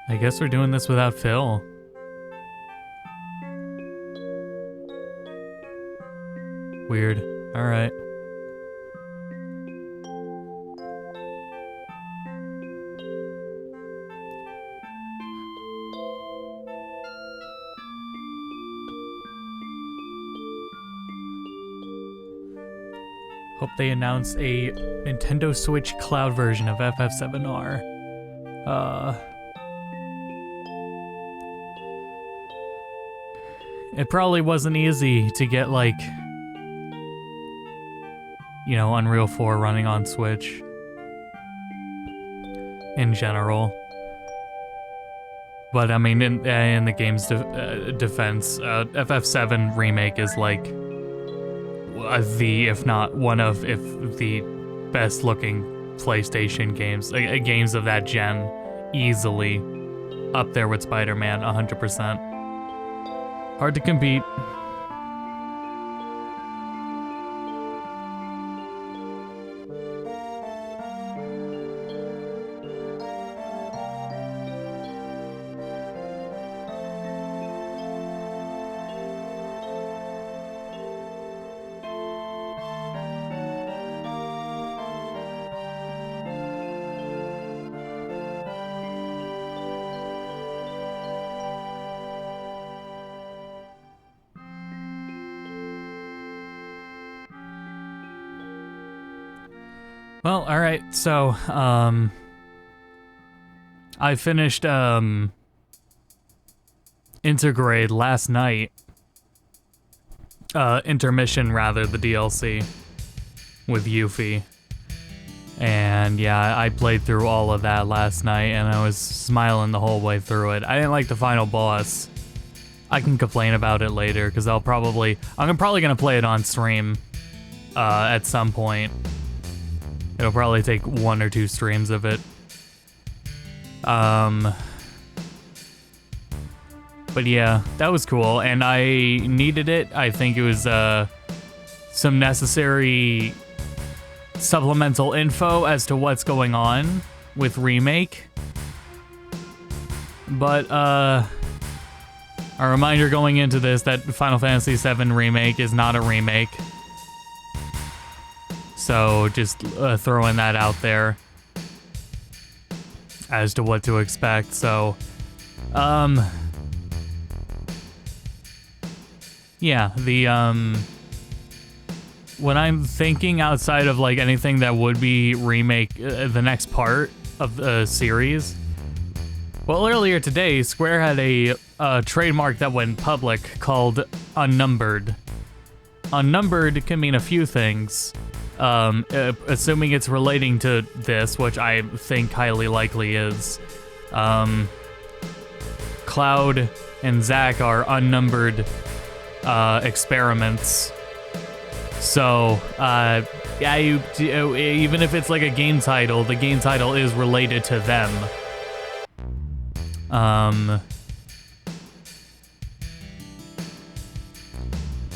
I guess we're doing this without Phil. Weird. Alright. Hope they announce a Nintendo Switch cloud version of FF7R. It probably wasn't easy to get, like, you know, Unreal 4 running on Switch. In general. But, I mean, in the game's defense, FF7 Remake is, like, if not one of, if the best-looking PlayStation games, games of that gen, easily up there with Spider-Man, 100%. Hard to compete. Well, alright, so, I finished, Intergrade last night. Intermission, rather, the DLC. With Yuffie. And, yeah, I played through all of that last night, and I was smiling the whole way through it. I didn't like the final boss. I can complain about it later, because I'm probably gonna play it on stream, at some point. It'll probably take 1 or 2 streams of it. But yeah, that was cool, and I needed it. I think it was some necessary supplemental info as to what's going on with Remake. But a reminder going into this that Final Fantasy VII Remake is not a remake. So just throwing that out there as to what to expect. So, yeah, when I'm thinking outside of like anything that would be remake the next part of the series, well, earlier today, Square had a trademark that went public called Unnumbered. Unnumbered can mean a few things. Assuming it's relating to this, which I think highly likely is. Cloud and Zack are unnumbered experiments. So, yeah, even if it's like a game title, the game title is related to them.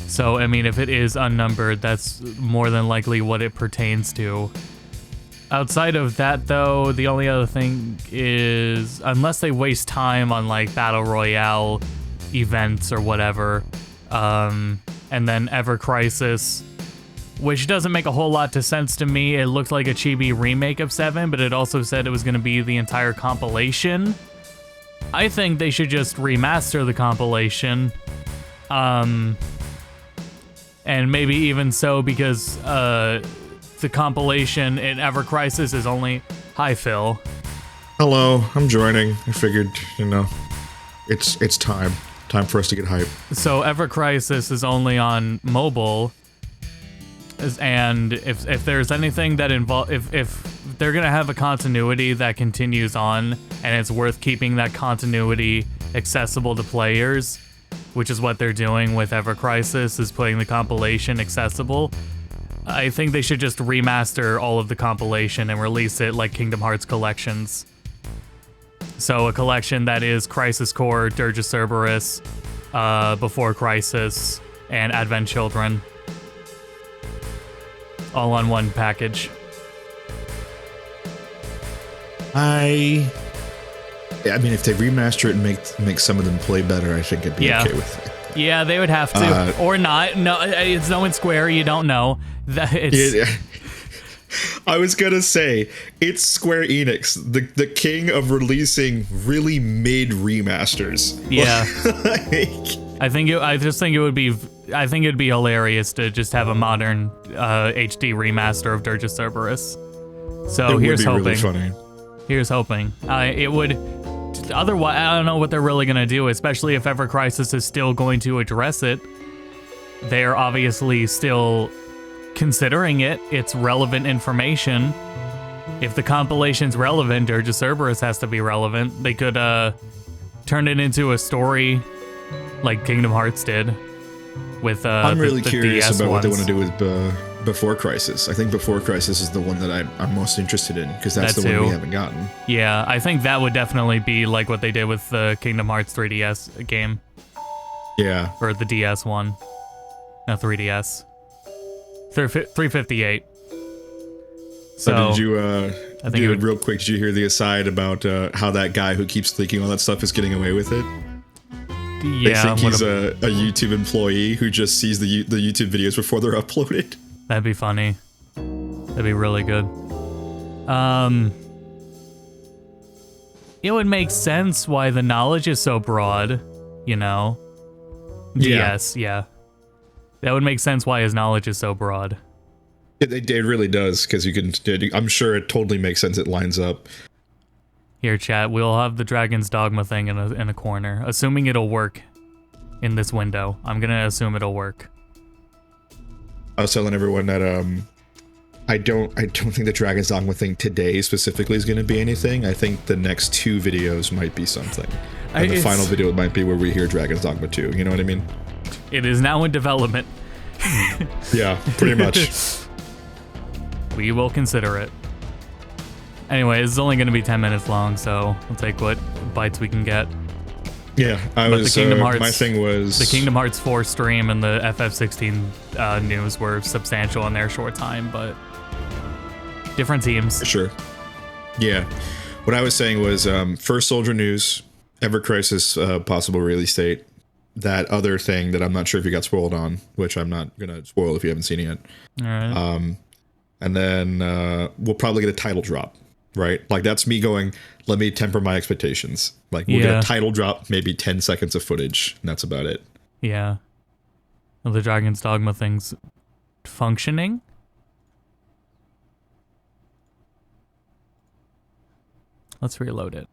So, I mean, if it is unnumbered, that's more than likely what it pertains to. Outside of that, though, the only other thing is, unless they waste time on, like, Battle Royale events or whatever, and then Ever Crisis, which doesn't make a whole lot of sense to me. It looked like a chibi remake of 7, but it also said it was going to be the entire compilation. I think they should just remaster the compilation. And maybe even so, because the compilation in Ever Crisis is only... Hi, Phil. Hello, I'm joining. I figured, you know, it's time. Time for us to get hype. So Ever Crisis is only on mobile, and if there's anything that if they're gonna have a continuity that continues on, and it's worth keeping that continuity accessible to players, which is what they're doing with Ever Crisis, is putting the compilation accessible. I think they should just remaster all of the compilation and release it like Kingdom Hearts collections. So a collection that is Crisis Core, Dirge of Cerberus, Before Crisis, and Advent Children. All on one package. I mean, if they remaster it and make some of them play better, I think I'd be okay with it. Yeah, they would have to. Or not. No, it's no one Square, you don't know. I was gonna say, it's Square Enix, the king of releasing really mid remasters. Yeah. I think it'd be hilarious to just have a modern HD remaster of Dirge of Cerberus. So here's hoping. Really funny. Here's hoping. It would. Otherwise, I don't know what they're really gonna do, especially if Ever Crisis is still going to address it. They're obviously still considering it. It's relevant information. If the compilation's relevant, Dirge of Cerberus has to be relevant. They could turn it into a story like Kingdom Hearts did with I'm really curious about what they want to do with Before Crisis. I think Before Crisis is the one that I'm most interested in, because that's the one we haven't gotten. Yeah, I think that would definitely be like what they did with the Kingdom Hearts 3DS game. Yeah. Or the DS one. No, 3DS. 358. So did you, I think real quick, did you hear the aside about how that guy who keeps leaking all that stuff is getting away with it? Yeah. They think he's a YouTube employee who just sees the YouTube videos before they're uploaded. That'd be funny. That'd be really good. It would make sense why the knowledge is so broad, you know? DS, yeah. That would make sense why his knowledge is so broad. It really does, because you can... I'm sure it totally makes sense. It lines up. Here, chat, we'll have the Dragon's Dogma thing in a corner. Assuming it'll work in this window. I'm gonna assume it'll work. I was telling everyone that I don't think the Dragon's Dogma thing today specifically is going to be anything. I think the next 2 videos might be something. And the final video might be where we hear Dragon's Dogma 2. You know what I mean? It is now in development. Yeah, pretty much. We will consider it. Anyway, this is only going to be 10 minutes long, so we'll take what bites we can get. Yeah, my thing was... The Kingdom Hearts 4 stream and the FF16 news were substantial in their short time, but different teams. Sure. Yeah. What I was saying was First Soldier news, Ever Crisis possible release date, that other thing that I'm not sure if you got spoiled on, which I'm not going to spoil if you haven't seen it yet. All right. And then we'll probably get a title drop. Right? Like, that's me going, let me temper my expectations. Like, we'll get a title drop, maybe 10 seconds of footage, and that's about it. Yeah. Well, the Dragon's Dogma thing's functioning? Let's reload it.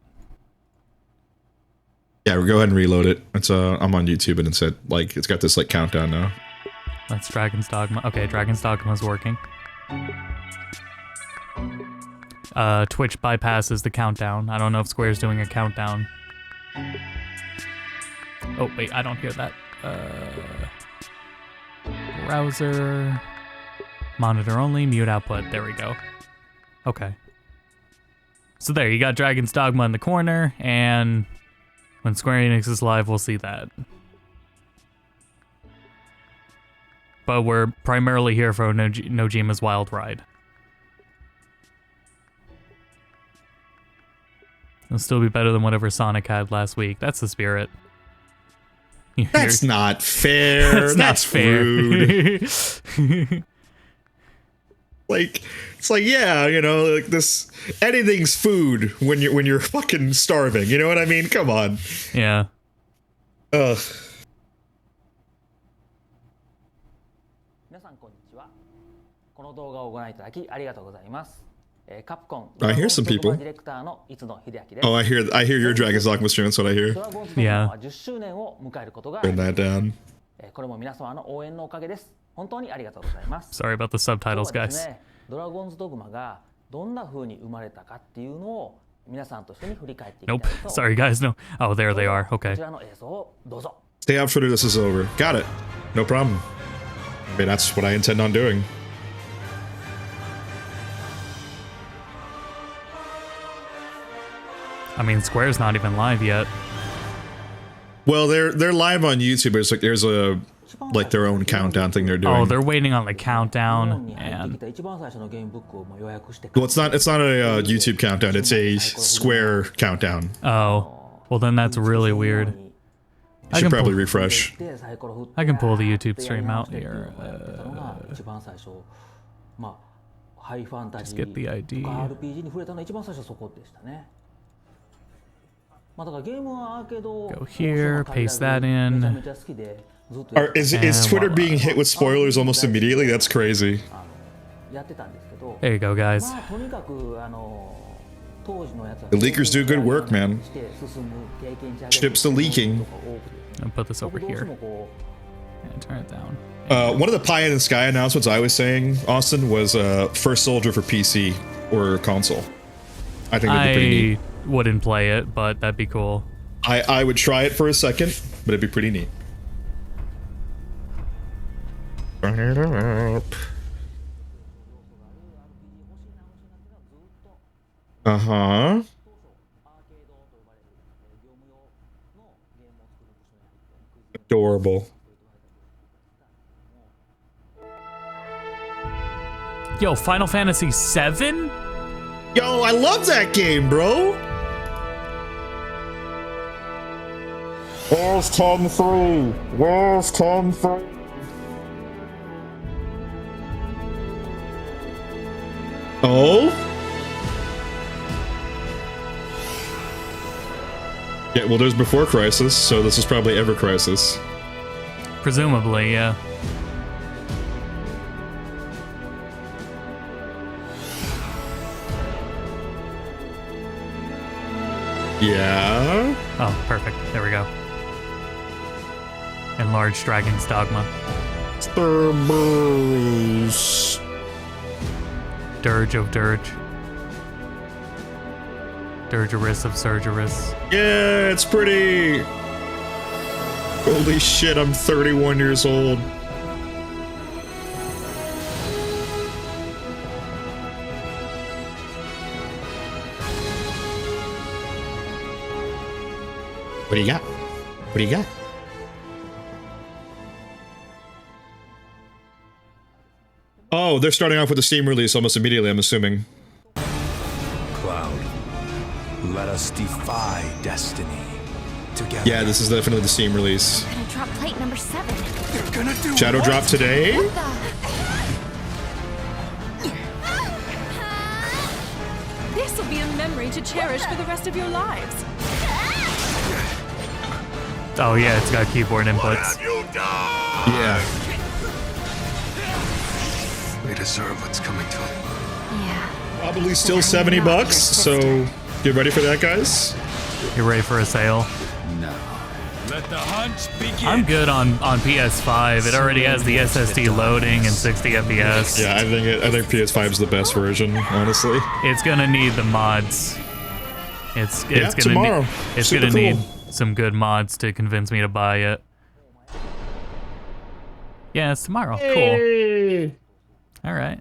Yeah, we'll go ahead and reload it. It's I'm on YouTube, and it's got this, like, countdown now. That's Dragon's Dogma. Okay, Dragon's Dogma's working. Twitch bypasses the countdown. I don't know if Square's doing a countdown. Oh, wait, I don't hear that. Browser. Monitor only, mute output. There we go. Okay. So there, you got Dragon's Dogma in the corner, and when Square Enix is live, we'll see that. But we're primarily here for Nojima's Wild Ride. It'll still be better than whatever Sonic had last week. That's the spirit. That's not fair. That's fair. Rude. Like, it's like, yeah, you know, like this, anything's food when you're fucking starving. You know what I mean? Come on. Yeah. Ugh. I hear some people. Oh, I hear your Dragon's Dogma stream. That's what I hear. Yeah. Turn that down. Sorry about the subtitles, guys. Nope. Sorry, guys. No. Oh, there they are. Okay. Stay out for this is over. Got it. No problem. I mean, that's what I intend on doing. I mean, Square's not even live yet. Well, they're live on YouTube, but it's like there's a their own countdown thing they're doing. Oh, they're waiting on the countdown, and well, it's not a YouTube countdown. It's a Square countdown. Oh, well then that's really weird. I should probably refresh. I can pull the YouTube stream out here. Just get the ID. Go here, paste that in. Is Twitter being hit with spoilers almost immediately? That's crazy. There you go, guys. The leakers do good work, man. Chips to leaking. I'll put this over here and turn it down. One of the Pie in the Sky announcements I was saying, Austin, was First Soldier for PC or console. I think that'd be pretty neat. Wouldn't play it, but that'd be cool. I would try it for a second, but it'd be pretty neat. Turn it up. Uh-huh. Adorable. Yo, Final Fantasy VII? Yo, I love that game, bro. Where's 10-3? Where's 10-3? Oh? Yeah, well, there's Before Crisis, so this is probably Ever Crisis. Presumably, yeah. Yeah? Oh, perfect. There we go. Enlarged Dragon's Dogma. Cerberus. Dirge of Dirge. Dirgerus of Surgerus. Yeah, it's pretty. Holy shit, I'm 31 years old. What do you got? What do you got? Oh, they're starting off with the Steam release almost immediately, I'm assuming. Cloud, let us defy destiny together. Yeah, this is definitely the Steam release. I'm gonna drop plate number 7. They're gonna do Shadow what? drop today? What the? This will be a memory to cherish for the rest of your lives. Oh yeah, it's got keyboard inputs. What have you done? Yeah. We deserve what's coming to them. Yeah. Probably still $70, so get ready for that, guys. You ready for a sale? No. Let the hunt begin. I'm good on PS5. It already has the SSD loading and 60 FPS. Yeah, I think PS5 is the best version, honestly. It's gonna need the mods. It's gonna tomorrow. It's Super gonna cool. need some good mods to convince me to buy it. Yeah, it's tomorrow. Cool. All right.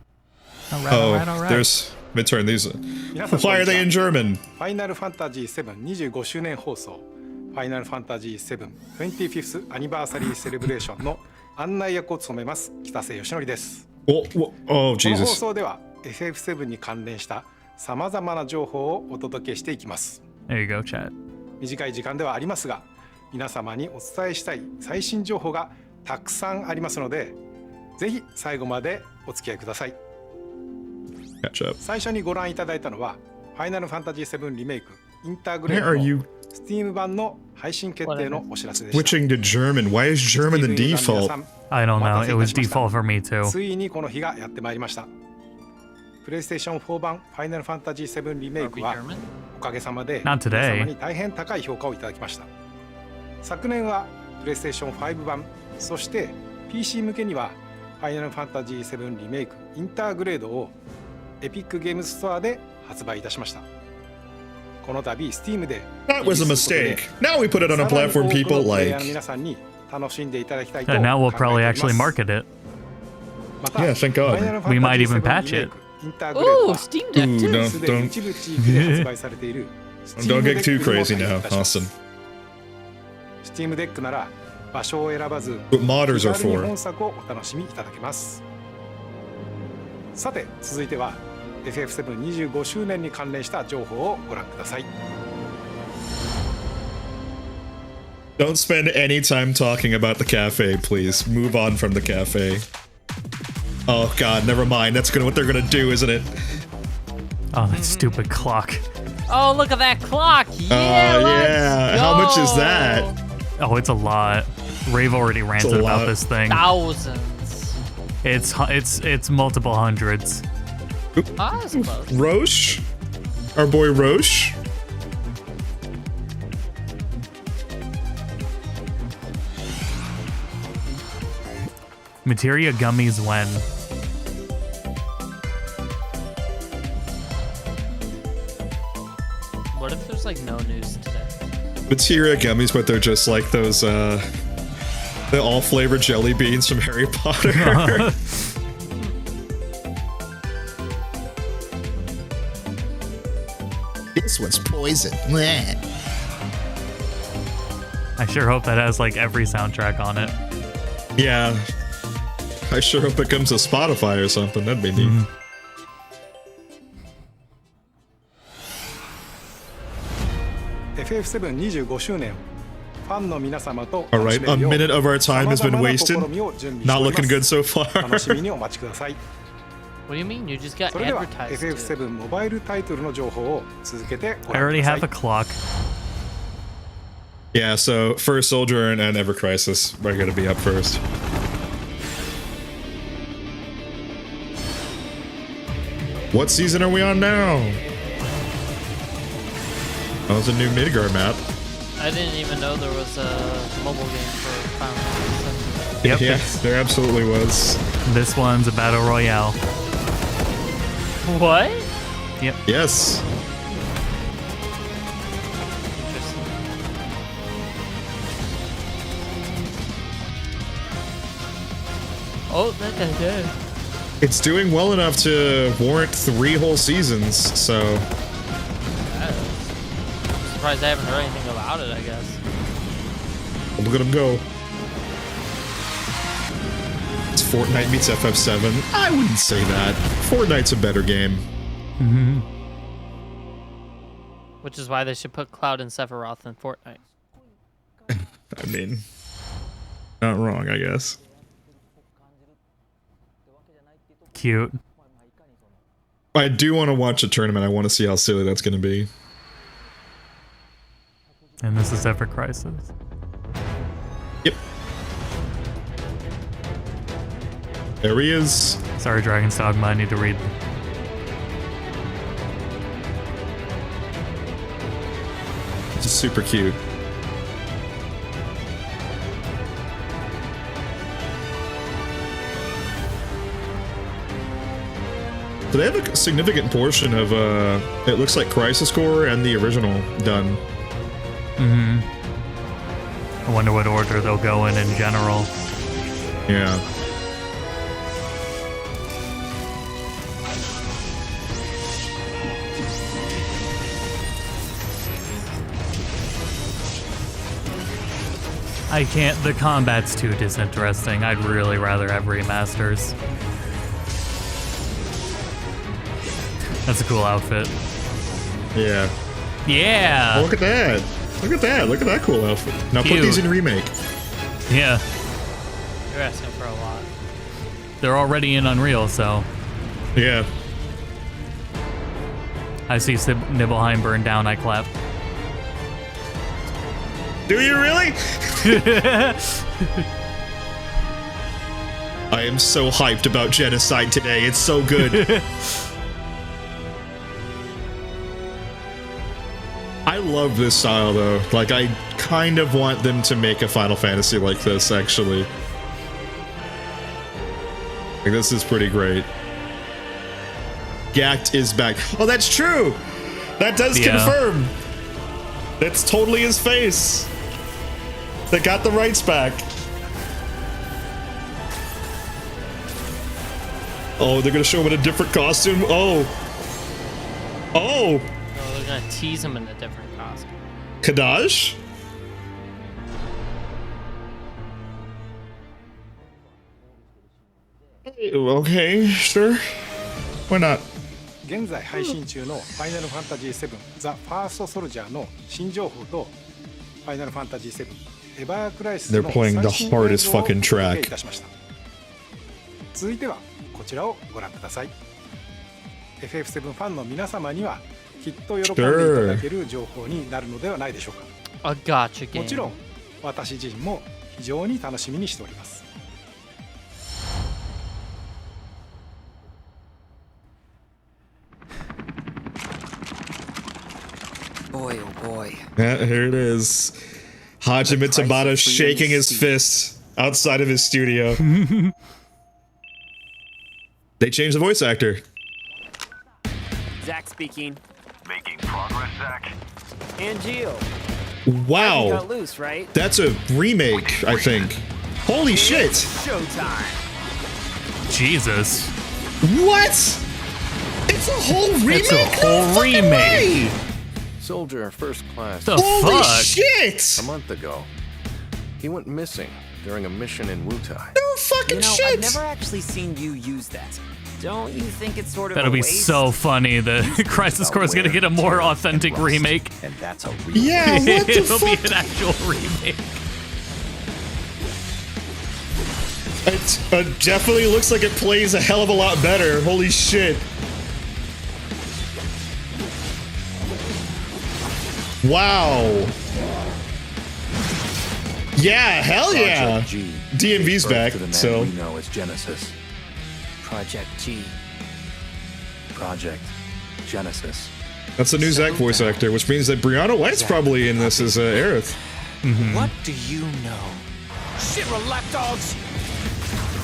There's midterm. These. 皆さん Why are they in German? ファイナルファンタジー7 25周年放送ファイナルファンタジー7 25th アニバーサリーセレブレーションの案内役を務めます北瀬義則です。Oh この放 Jesus. 送では FF7 に関連したさまざまな情報をお届けしていきます。 There you go, chat. 短い時間ではありますが皆様にお伝えしたい最新情報がたくさんありますのでぜひ最後までお付き合いください。 Catch up. 最初にご覧いただいたのはファイナルファンタジー7リメイクインターグレ Where are ー you ドの Steam 版の配信決定のお知らせでした。 switching to German? Why is German the default? I don't know. It was default for me too. ついにこの日がやってまいりました。プレイステーション4版ファイナルファンタジー7リメイクはおかげさまで Not 皆 today. 様に大変高い評価をいただきました。昨年はプレイステーション5版そして PC 向けにはファイナルファンタジー7リメイクインターグレードをエピックゲームストアで発売いたしました。この度 Steam で That was a mistake. Now we put it on a platform people プレイ like. ヤーの皆さんに楽しんでいただきたいと And now we'll 考 probably えてお actually ります。 market it. また Yeah, thank God. ファイナルファンタジー We might even 7 patch リメイ it. クインターグレード Ooh, は Steam Deck Ooh, too. no. すでに一部地域で発売されている Don't get too Steam デックにも crazy 対応 now, いたします Austin. Steam デックなら場所を選ばず What modders 気 are 軽に for. 本作をお楽しみいただけます。さて続いては FF725 周年に関連した情報をご覧ください。 Don't spend any time talking about the cafe, please. Move on from the cafe. Oh God, never mind. That's what they're gonna do, isn't it? Oh, that stupid clock. Oh, look at that clock! Yeah, yeah. let's How much is go. that? Oh, it's a lot. Rave already ranted about lot. this thing. Thousands. It's multiple hundreds. I suppose. Roche? Our boy Roche? Materia gummies when? What if there's like no news today? Materia gummies, but they're just like those, the all flavored jelly beans from Harry Potter. This one's poison. I sure hope that has like every soundtrack on it. Yeah. I sure hope it comes to Spotify or something. That'd be neat. FF7 25周年ファンの皆様と All right, a minute of our time has been wasted. 様々な試みを準備しております。 Not looking good so far. 楽しみにお待ちください。 What do you mean? You just got それでは advertised. to. FF7 モバイルタイトルの情報を続けてご I 覧 already くだ have さ a い。 clock. Yeah, so First Soldier and Ever Crisis are going to be up first. What season are we on now? Oh, it's a new Midgar map. I didn't even know there was a mobile game for Final Fantasy Yep, Yeah, it's- there absolutely was. This one's a battle royale. 7. What? Yep. Yes. Interesting. Oh, that guy did. It's doing well enough to warrant 3 whole seasons, so... I'm surprised I haven't heard anything about it, I guess. Look at him go. It's Fortnite meets FF7. I wouldn't say that. Fortnite's a better game. Which is why they should put Cloud and Sephiroth in Fortnite. I mean, not wrong, I guess. Cute. I do want to watch a tournament. I want to see how silly that's going to be. And this is Ever Crisis. Yep. There he is. Sorry, Dragon's Dogma. I need to read. This is super cute. So they have a significant portion of, it looks like Crisis Core and the original done. I wonder what order they'll go in general. Yeah. I can't. The combat's too disinteresting. I'd really rather have remasters. That's a cool outfit. Yeah. Yeah. Oh, look at that. Look at that. Look at that cool outfit. Now Cute. put these in remake. Yeah. You're asking for a lot. They're already in Unreal, so Yeah. I see Nibelheim burn down. I clap. Do you really? I am so hyped about Genocide today. It's so good. I love this style though. Like, I kind of want them to make a Final Fantasy like this, actually. Like, this is pretty great. Gact is back. Oh, that's true! That does confirm! That's totally his face! They got the rights back. Oh, they're gonna show him in a different costume? Oh! Oh! No, they're gonna tease him in a different costume. Kadaj? Okay, sure. Why not? 現在配信中のファイナルファンタジー7ザ・ファーストソルジャーの新情報とファイナルファンタジー7エバークライシスの They're playing the 最新映 hardest 像をお fucking 届け track. いたしました。続いてはこちらをご覧ください。FF7 ファンの皆様にはきっと喜んでいただける情報になるのではないでしょうか。 A gotcha game. もちろん私自身も非常に楽しみにしております。 Boy, oh boy. Yeah, here it is. Hajime Tabata shaking his fist outside of his studio. They changed the voice actor. Zach speaking. Making progress, Zach. And Gio. Wow. Got loose, right? That's a remake, I think. Holy shit. Showtime. Jesus. What? It's a whole remake? It's a whole No fucking remake. way. Soldier first class. The Holy fuck? shit. A month ago, he went missing during a mission in Wutai. No fucking You know, shit. I've never actually seen you use that. Don't you think it's sort of That'll a be waste? so funny. The Crisis Core is gonna get a more authentic remake. And that's a real Yeah, what the It'll be fuck? an actual remake. It definitely looks like it plays a hell of a lot better. Holy shit. Wow. Yeah, hell yeah. Project G. DMV's Birth back, to the man so. we know as Genesis. Project G. Project Genesis. That's the new Zack voice actor, which means that Brianna White's probably in this as Aerith. What do you know? Shit, lapdogs!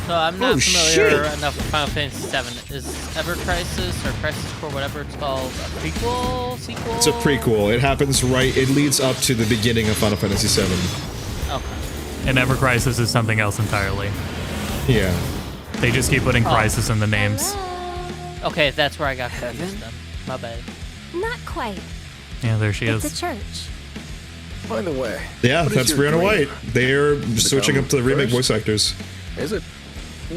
So I'm not Oh, familiar shit. enough with Final Fantasy VII. Is Ever Crisis or Crisis Core, whatever it's called, a prequel, sequel? It's a prequel. It happens right. It leads up to the beginning of Final Fantasy VII. Okay. And Ever Crisis is something else entirely. Yeah. They just keep putting Crisis in the names. Okay, that's where I got confused then. My bad. Not quite. Yeah, there she It's a is. church. By the way. Yeah, what is that's your Brianna dream? White. They're switching up to the remake first? voice actors. Is it?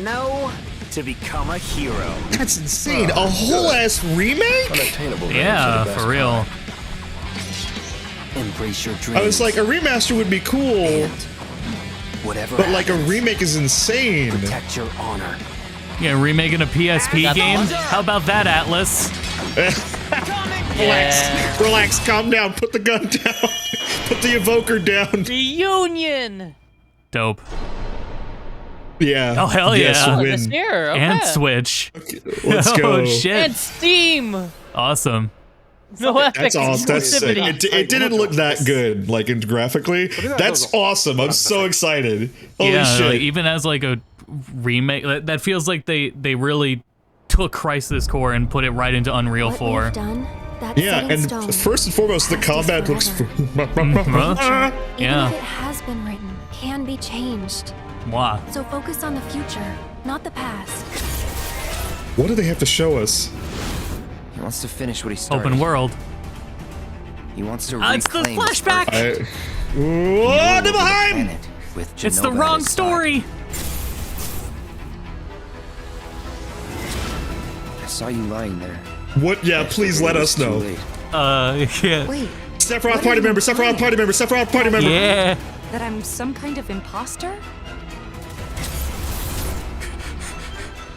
No, to become a hero. That's insane. A whole ass remake? Unattainable. Yeah, dreams are the best for real. kind. Embrace your dreams. I was like, a remaster would be cool, And whatever but like a happens, remake is insane. protect your honor. Yeah, remaking a PSP Got the game? buzzer. How about that, Atlas? Yeah. Relax, calm down, put the gun down, put the evoker down. Reunion! Dope. Yeah. Oh, hell yes, yeah. Oh, win. this year, okay. And Switch. Let's go. Oh, shit. And Steam! Awesome. No Epic That's awesome. That's sick. exclusivity. It didn't look that good, like graphically. That's awesome. I'm so excited. Holy yeah, shit. like, even as like a remake, that feels like they really took Crisis Core and put it right into Unreal What 4. we've done, that's Yeah, set in and stone. first and foremost, the Practice combat looks. Even Yeah. if it has been written, can be changed. Wow. So focus on the future, not the past. What do they have to show us? He wants to finish what he started. Open world. He wants to It's the reclaim his flashback! Earth Whoa, and rule over the Nibelheim! planet. with Genova It's the at wrong his side. story. I saw you lying there. What? Yeah, please let us know. Yeah. Wait, Sephiroth party member, Sephiroth party member, Sephiroth party member. Yeah. That I'm some kind of imposter?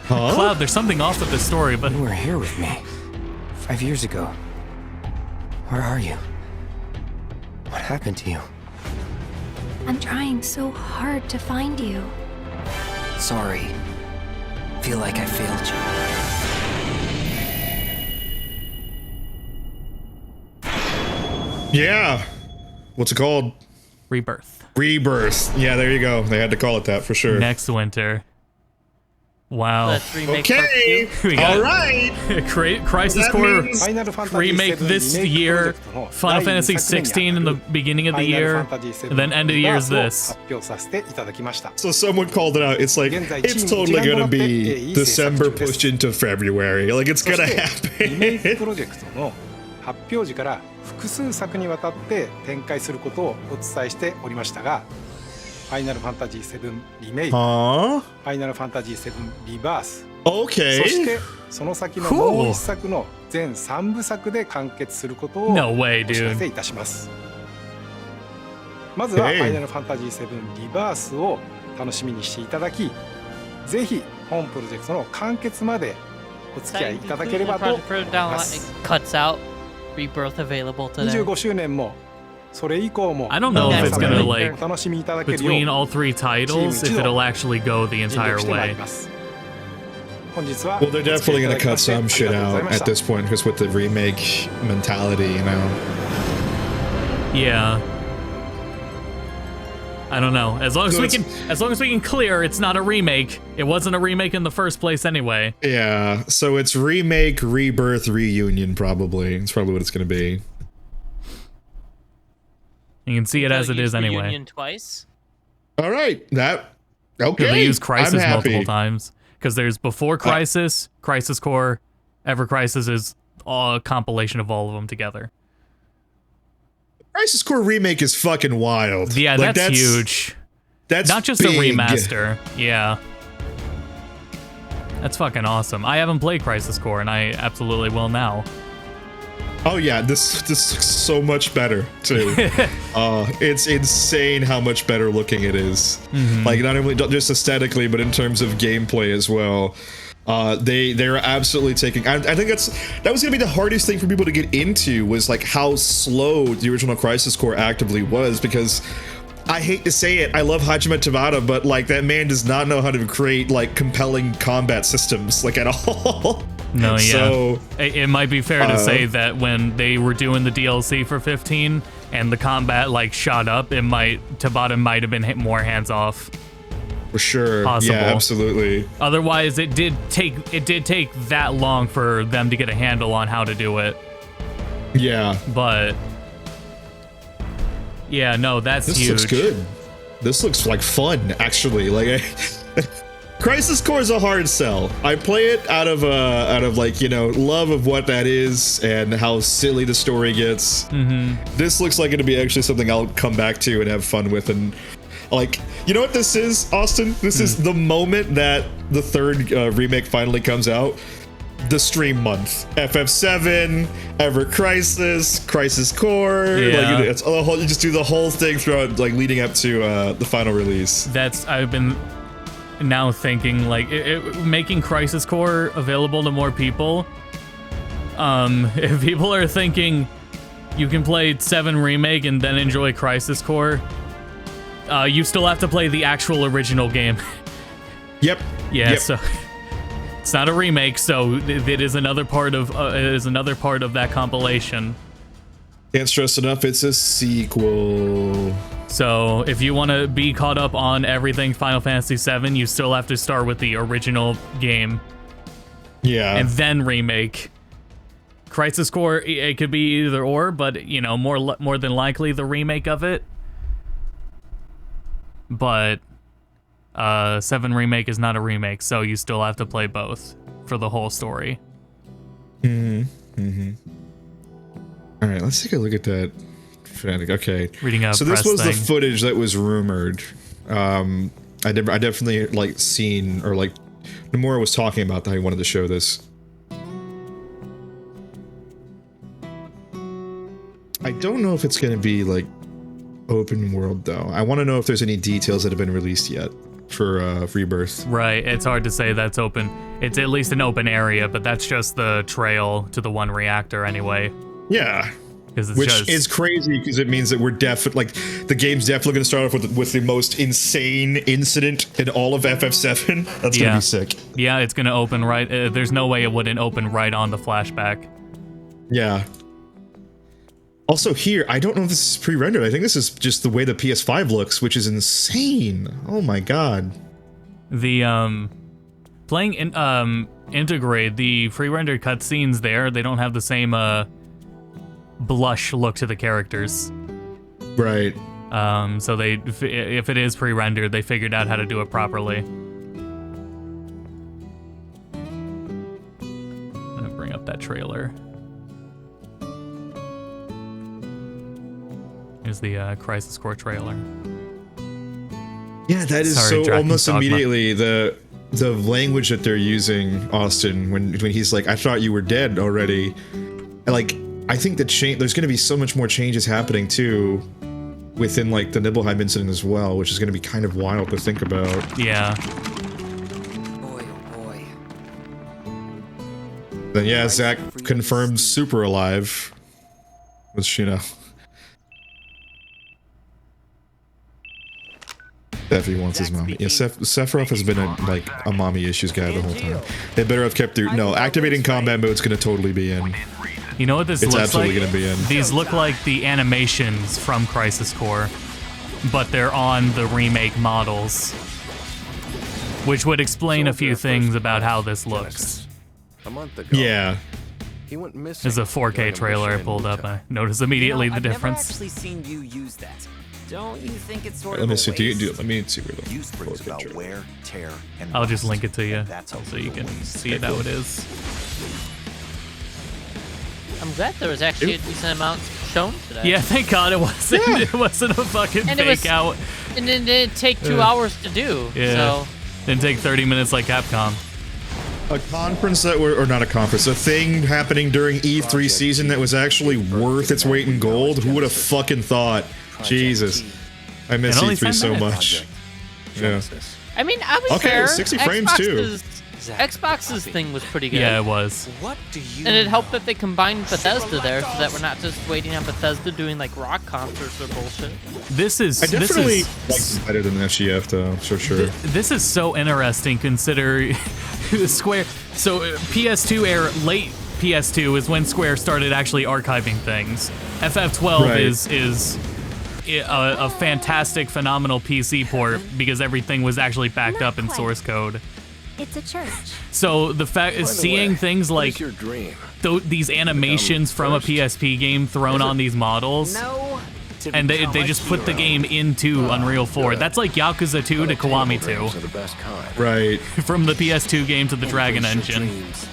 Huh? Cloud, there's something off with this story, but You were here with me 5 years ago. Where are you? What happened to you? I'm trying so hard to find you. Sorry. Feel like I failed you. Yeah. What's it called? Rebirth. Rebirth. Yeah, there you go. They had to call it that for sure. Next winter. Wow. Let's remake part Okay. two. We got All right. Crisis That Core means- remake this year, Final Fantasy 16 in the beginning of the year, and then end of the year is this. 発表させていただきました。 So someone called it out. It's like, it's totally gonna be December pushed into February. Like, it's そ gonna してリメイク happen. プロジェクトの発表時から複数作にわたって展開することをお伝えしておりましたが、ファイナルファンタジー7リメイク、フ Huh? ァイナルファンタジー7リバース、 Okay. そしてその先のもう一作の全3部作で完結することをお No way, 知らせ dude. いたします。まずはフ Hey. ァイナルファンタジー7リバースを楽しみにしていただき、ぜひ本プロジェクトの完結までお付き合いいただければと思い Project ま Download す。 it cuts out Rebirth available today. 25周年もそれ以降も I don't know if it's gonna, 皆様に like, お楽しみいただけるよう Between all three titles, if it'll actually go the 尽 entire 力してまい way. ります。本日は Well, they're definitely gonna cut some shit ありがとうござい out まし at た this point, because with the remake mentality, you know. Yeah. I don't know. As long as So we it's- can, as long as we can clear, it's not a remake. It wasn't a remake in the first place anyway. Yeah, so it's remake, rebirth, reunion, probably. It's probably what it's gonna be. You can see it as They'll it use is anyway. Reunion twice. All right, that okay. They use I'm Crisis happy. multiple times because there's before Crisis, Crisis Core, Ever Crisis is a compilation of all of them together. Crisis Core remake is fucking wild. Yeah, Like, that's huge. That's Not just big. a remaster. Yeah. That's fucking awesome. I haven't played Crisis Core, and I absolutely will now. Oh yeah, this looks so much better too. It's insane how much better looking it is. Like not only just aesthetically, but in terms of gameplay as well. They're absolutely taking. I think that was gonna be the hardest thing for people to get into, was like how slow the original Crisis Core actively was, because I hate to say it, I love Hajime Tabata, but like that man does not know how to create like compelling combat systems like at all. No, yeah. So, it might be fair to say that when they were doing the DLC for 15 and the combat like shot up, Tabata might have been more hands off. for sure. Possible. Yeah, absolutely. Otherwise, it did take that long for them to get a handle on how to do it. Yeah. But yeah, no, that's This huge. looks good. This looks like fun, actually. Like, Crisis Core is a hard sell. I play it out of like, you know, love of what that is and how silly the story gets. This looks like it'll be actually something I'll come back to and have fun with. And like, you know what this is, Austin? This is the moment that the third remake finally comes out. The stream month. FF7, Ever Crisis, Crisis Core. Yeah. Like, it's a whole, you just do the whole thing throughout, like leading up to the final release. I've been now thinking like making Crisis Core available to more people. If people are thinking you can play 7 Remake and then enjoy Crisis Core, you still have to play the actual original game. Yep. Yeah, Yep. so it's not a remake, so it is another part of that compilation. Can't stress enough, it's a sequel. So if you want to be caught up on everything Final Fantasy VII, you still have to start with the original game Yeah. and then remake. Crisis Core, it could be either or, but you know, more than likely the remake of it. But 7 Remake is not a remake, so you still have to play both for the whole story. All right, let's take a look at that. Fanatic. Okay. Reading a So this press was the thing. footage that was rumored. I definitely like seen, or like Nomura was talking about that he wanted to show this. I don't know if it's going to be like open world though. I want to know if there's any details that have been released yet for Rebirth. Right, it's hard to say that's open. It's at least an open area, but that's just the trail to the one reactor anyway. Yeah. Which is crazy because it means that we're like the game's definitely going to start off with the most insane incident in all of FF7. That's going to be sick. Yeah, it's going to open right. There's no way it wouldn't open right on the flashback. Yeah. Also here, I don't know if this is pre-rendered. I think this is just the way the PS5 looks, which is insane. Oh my god. The playing Integrate, the pre-rendered cutscenes there, they don't have the same blush look to the characters. Right. So they, if it is pre-rendered, they figured out how to do it properly. I'm gonna bring up that trailer. Here's the Crisis Core trailer. Yeah, that is Sorry, so almost Dogma. immediately the language that they're using, Austin, when he's like, I thought you were dead already. Like, I think that there's going to be so much more changes happening too within like the Nibelheim incident as well, which is going to be kind of wild to think about. Yeah. Boy, oh boy. Then yeah, Zack confirmed super alive, which, you know, Sephi wants his mommy. Yeah, Sephiroth has been a mommy issues guy the whole time. They better have kept through. No, activating combat mode's going to totally be in. You know what this It's looks absolutely like? going to be in. These look like the animations from Crisis Core, but they're on the remake models, which would explain a few things about how this looks. A month ago. Yeah. He went missing. There's a 4K trailer I pulled up. I noticed immediately the difference. I've never actually seen you use that. Don't you think it's sort Let of me a see. waste? Let me see where the Use brings 4K about trailer. wear, tear, and I'll just rust. link it to you That's so you can waste. see it how it is. I'm glad there was actually a decent amount shown today. Yeah, thank God it wasn't. Yeah. It wasn't a fucking And it fake was- out. And it didn't take 2 hours to do. Yeah. So Didn't take 30 minutes like Capcom. A conference that or not a conference, a thing happening during E3 season that was actually worth its weight in gold. Who would have fucking thought? Jesus, I miss And only E3 10 so minutes. much. Yeah. I mean, I was Okay, fair. 60 frames too. Xbox's thing was pretty good. Yeah, it was. What do you And it know? helped that they combined Bethesda there, so that we're not just waiting on Bethesda doing like rock concerts or bullshit. This is I this definitely is like it better than FGF though, for sure. this is so interesting. Consider Square. So PS2 era, late PS2 is when Square started actually archiving things. FF12 Right. is a fantastic, phenomenal PC port because everything was actually backed up in source code. It's a church. So the fact is seeing things What like is your dream? these animations from a PSP game thrown on these models, No. and they just put the game into Unreal 4. That's like Yakuza 2 to Kiwami 2. Are the best kind. Right. From the PS2 game to the Dragon Engine. Dreams.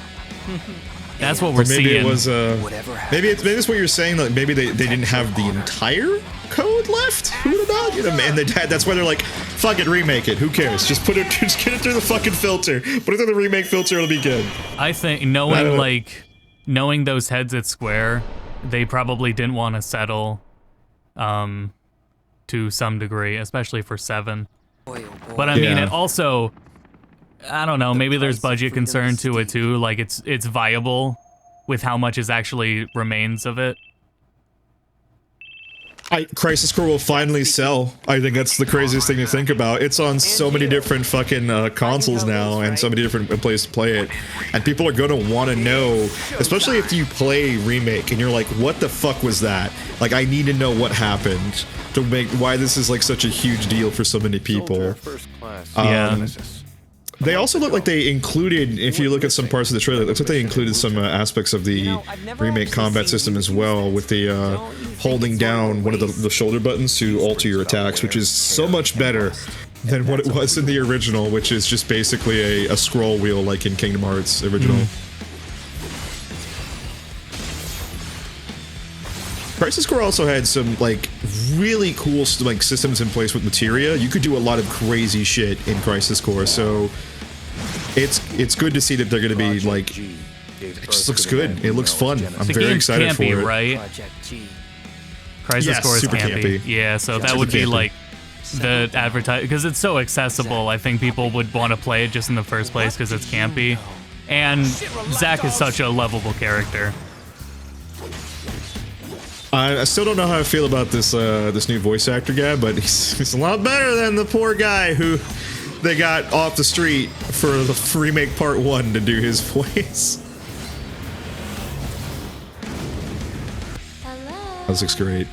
That's what we're Maybe seeing. it was Whatever maybe it's what you're saying. Like maybe they didn't have the entire code left. Who would have known? You know, man, that's why they're like, fuck it, remake it. Who cares? Just get it through the fucking filter. Put it through the remake filter. It'll be good. I think knowing those heads at Square, they probably didn't want to settle to some degree, especially for 7. Boy, oh boy. But I mean, Yeah. it also, I don't know, maybe there's budget concern to it too. Like it's viable with how much is actually remains of it. Crisis Core will finally sell. I think that's the craziest thing to think about. It's on so many different fucking consoles now, and so many different places to play it. And people are gonna want to know, especially if you play Remake and you're like, what the fuck was that? Like, I need to know what happened to make why this is like such a huge deal for so many people. Soldier, first class. Yeah. Genesis. They also look like they included, if you look at some parts of the trailer, it looks like they included some aspects of the remake combat system as well, with the holding down one of the shoulder buttons to alter your attacks, which is so much better than what it was in the original, which is just basically a scroll wheel like in Kingdom Hearts original. Crisis Core also had some like really cool like systems in place with materia. You could do a lot of crazy shit in Crisis Core, so it's good to see that they're going to be like. It just looks good. It looks fun. I'm very excited for it. Right? Crisis Yes, Core is super campy. campy. Yeah, so that Super would be campy. like the advertise because it's so accessible. I think people would want to play it just in the first place because it's campy, and Zack is such a lovable character. I still don't know how I feel about this this new voice actor guy, but he's a lot better than the poor guy who they got off the street for the remake part 1 to do his voice. Hello. That looks great.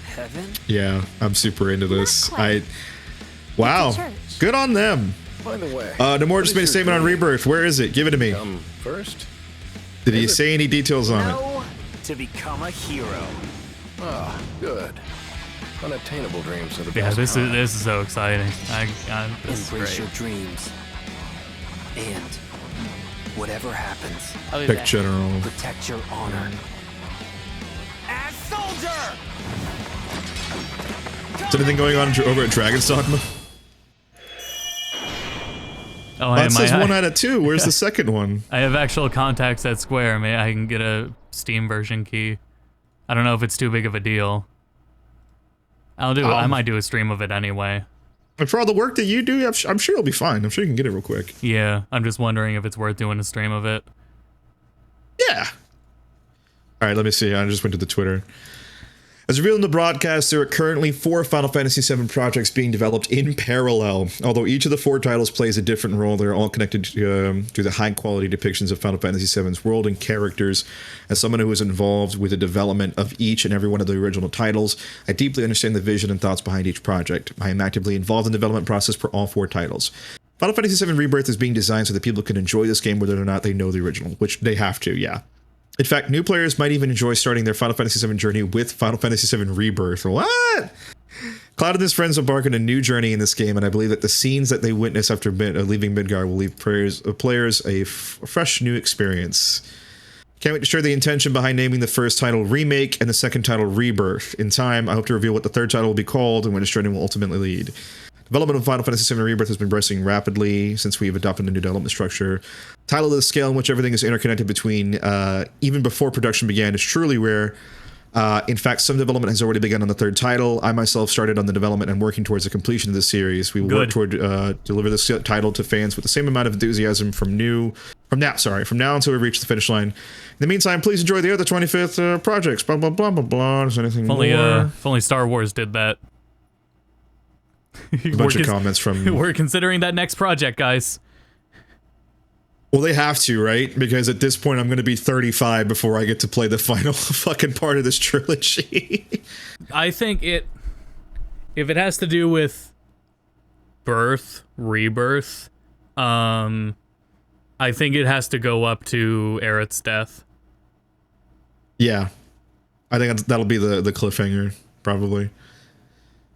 Heaven? Yeah, I'm super into this. Wow, It's a church. good on them. By the way, Namor just made a statement on Rebirth. Where is it? Give it to me. come first. Did he say any details on it? No, to become a hero. Ah, good. Unattainable dreams are the Yeah, best. this kind. is so exciting. This is Embrace great. your dreams. And whatever happens, I'll be Pick back. general. protect your honor. As soldier! Is anything going on over at Dragon's Dogma? Oh, That says I 1 out of 2. Where's the second one? I have actual contacts at Square. Maybe I can get a Steam version key. I don't know if it's too big of a deal. I might do a stream of it anyway. And for all the work that you do, I'm sure it'll be fine. I'm sure you can get it real quick. Yeah, I'm just wondering if it's worth doing a stream of it. Yeah. All right, let me see. I just went to the Twitter. As revealed in the broadcast, there are currently 4 Final Fantasy VII projects being developed in parallel. Although each of the 4 titles plays a different role, they're all connected to the high-quality depictions of Final Fantasy VII's world and characters. As someone who is involved with the development of each and every one of the original titles, I deeply understand the vision and thoughts behind each project. I am actively involved in the development process for all 4 titles. Final Fantasy VII Rebirth is being designed so that people can enjoy this game whether or not they know the original, which they have to, yeah. In fact, new players might even enjoy starting their Final Fantasy VII journey with Final Fantasy VII Rebirth. What? Cloud and his friends embark on a new journey in this game, and I believe that the scenes that they witness after leaving Midgar will leave players a fresh new experience. Can't wait to share the intention behind naming the first title Remake and the second title Rebirth. In time, I hope to reveal what the third title will be called and where this journey will ultimately lead. Development of Final Fantasy VII Rebirth has been progressing rapidly since we've adopted a new development structure. Title of the scale in which everything is interconnected between even before production began is truly rare. In fact, some development has already begun on the third title. I myself started on the development and working towards the completion of this series. We will work toward deliver this title to fans with the same amount of enthusiasm from now until we reach the finish line. In the meantime, please enjoy the other 25th projects. Blah blah blah blah blah. Is there anything more? If only Star Wars did that. A bunch of comments from. We're considering that next project, guys. Well, they have to, right? Because at this point, I'm going to be 35 before I get to play the final fucking part of this trilogy. I think if it has to do with Birth, Rebirth, I think it has to go up to Aerith's death. Yeah, I think that'll be the cliffhanger, probably.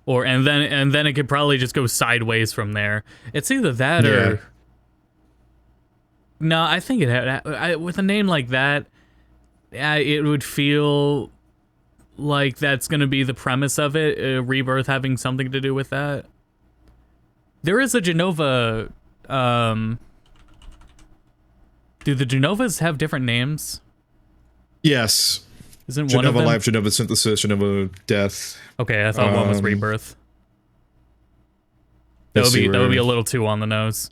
And then it could probably just go sideways from there. It's either that or no. I think with a name like that, it would feel like that's going to be the premise of it. Rebirth having something to do with that. There is a Genova. Do the Genovas have different names? Yes. Isn't Genova one of them? Life, Genova Synthesis, Genova Death. Okay, I thought one was Rebirth. That would be a little too on the nose.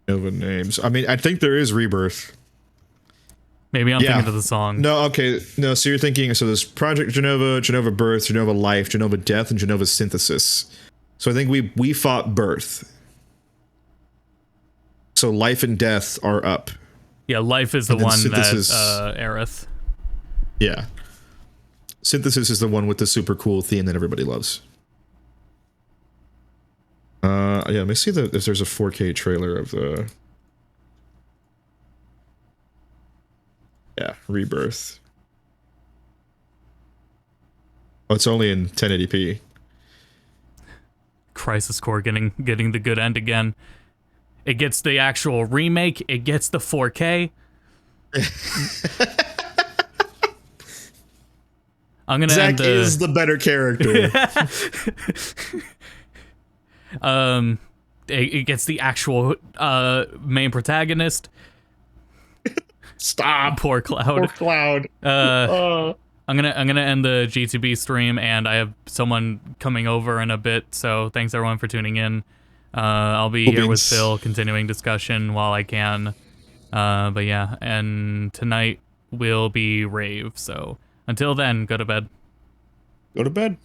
Genova names. I mean, I think there is Rebirth. Maybe I'm thinking of the song. No, okay. No, so you're thinking, so there's Project Genova, Genova Birth, Genova Life, Genova Death, and Genova Synthesis. So I think we fought Birth. So Life and Death are up. Yeah, Life is the one Synthesis, that Aerith. Yeah. Synthesis is the one with the super cool theme that everybody loves. Yeah, let me see if there's a 4K trailer of the... Yeah, Rebirth. Oh, it's only in 1080p. Crisis Core getting the good end again. It gets the actual remake. It gets the 4K. I'm gonna Zach end the. is the better character. It gets the actual main protagonist. Stop. Poor Cloud. Poor Cloud. I'm gonna end the G2B stream, and I have someone coming over in a bit. So thanks everyone for tuning in. I'll be here with Phil, continuing discussion while I can. But yeah, and tonight will be rave. So until then, go to bed. Go to bed.